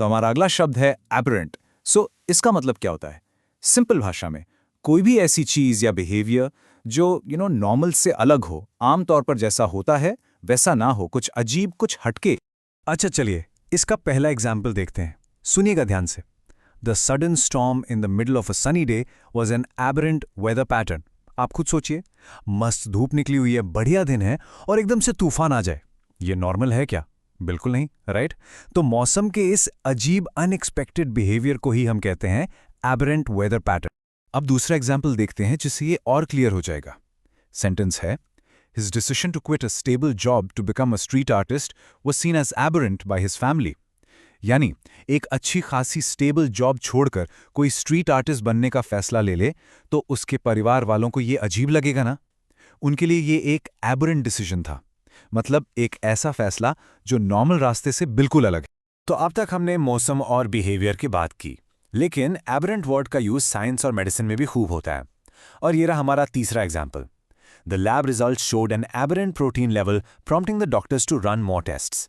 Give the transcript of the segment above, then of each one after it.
तो हमारा अगला शब्द है एबरेंट। सो इसका मतलब क्या होता है? सिंपल भाषा में, कोई भी ऐसी चीज या बिहेवियर जो नॉर्मल से अलग हो, आमतौर पर जैसा होता है वैसा ना हो, कुछ अजीब, कुछ हटके। अच्छा चलिए, इसका पहला एग्जाम्पल देखते हैं। सुनिएगा ध्यान से। The sudden storm in the middle of a sunny day was an aberrant weather pattern. आप खुद सोचिए, मस्त धूप निकली हुई है, बढ़िया दिन है, और एकदम से तूफान आ जाए। ये नॉर्मल है क्या? बिल्कुल नहीं, राइट? तो मौसम के इस अजीब अनएक्सपेक्टेड बिहेवियर को ही हम कहते हैं एबरेंट वेदर पैटर्न। अब दूसरा एग्जाम्पल देखते हैं जिससे ये और क्लियर हो जाएगा। सेंटेंस है, His decision to quit a stable job to become a street artist was seen as aberrant by his family. यानी एक अच्छी खासी स्टेबल जॉब छोड़कर कोई स्ट्रीट आर्टिस्ट बनने का फैसला ले ले तो उसके परिवार वालों को ये अजीब लगेगा ना। उनके लिए ये एक एबरेंट डिसीजन था, मतलब एक ऐसा फैसला जो नॉर्मल रास्ते से बिल्कुल अलग है। तो अब तक हमने मौसम और बिहेवियर की बात की, लेकिन एबरेंट वर्ड का यूज साइंस और मेडिसिन में भी खूब होता है। और ये रहा हमारा तीसरा example. The lab results showed an aberrant protein level, prompting the doctors to run more tests.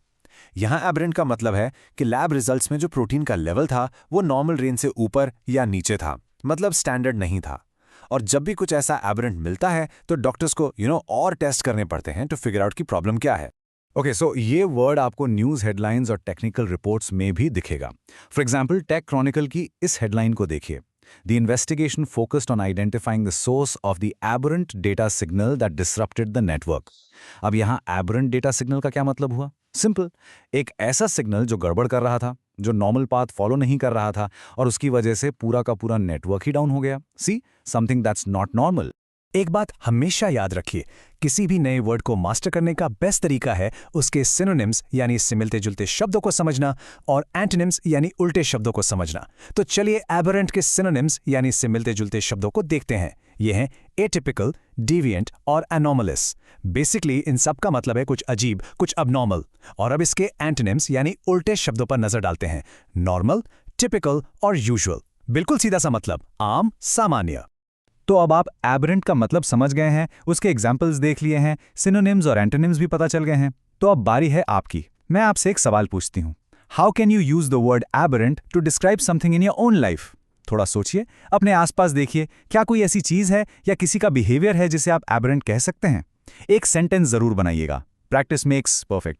यहाँ aberrant का मतलब है कि लैब रिजल्ट्स में जो प्रोटीन का लेवल था वो नॉर्मल रेंज से ऊपर या नीचे था, मतलब स्टैंडर्ड नहीं था। और जब भी कुछ ऐसा aberrant मिलता है तो डॉक्टर्स को और टेस्ट करने पड़ते हैं टू फिगर आउट की प्रॉब्लम क्या है। ओके, सो ये वर्ड आपको न्यूज़ हेडलाइंस और टेक्निकल रिपोर्ट्स में भी दिखेगा। फॉर एग्जाम्पल, टेक क्रॉनिकल की इस हेडलाइन को देखिए। The investigation focused on identifying the source of the aberrant data signal that disrupted the network. अब यहाँ aberrant data signal का क्या मतलब हुआ? सिंपल, एक ऐसा सिग्नल जो गड़बड़ कर रहा था, जो नॉर्मल पाथ फॉलो नहीं कर रहा था, और उसकी वजह से पूरा का पूरा नेटवर्क ही डाउन हो गया। सी, समथिंग दैट्स नॉट नॉर्मल। एक बात हमेशा याद रखिए, किसी भी नए वर्ड को मास्टर करने का बेस्ट तरीका है उसके सिनोनिम्स यानी इससे मिलते जुलते शब्दों को समझना और एंटोनिम्स यानी उल्टे शब्दों को समझना। तो चलिए एबरेंट के सिनोनिम्स यानी इससे मिलते जुलते शब्दों को देखते हैं। ये हैं एटिपिकल, डेविएंट और एनॉमलस। बेसिकली इन सब का मतलब है कुछ अजीब, कुछ अबनॉर्मल। और अब इसके एंटोनिम्स यानी उल्टे शब्दों पर नजर डालते हैं। नॉर्मल, टिपिकल और यूजुअल। बिल्कुल सीधा सा मतलब, आम, सामान्य। तो अब आप एबरेंट का मतलब समझ गए हैं, उसके एग्जाम्पल्स देख लिए हैं, सिनोनिम्स और एंटोनिम्स भी पता चल गए हैं। तो अब बारी है आपकी। मैं आपसे एक सवाल पूछती हूँ। How can you use the word aberrant to describe something in your own life? थोड़ा सोचिए, अपने आसपास देखिए, क्या कोई ऐसी चीज है या किसी का बिहेवियर है जिसे आप एबरेंट कह सकते हैं? एक सेंटेंस जरूर बनाइएगा। Practice makes perfect.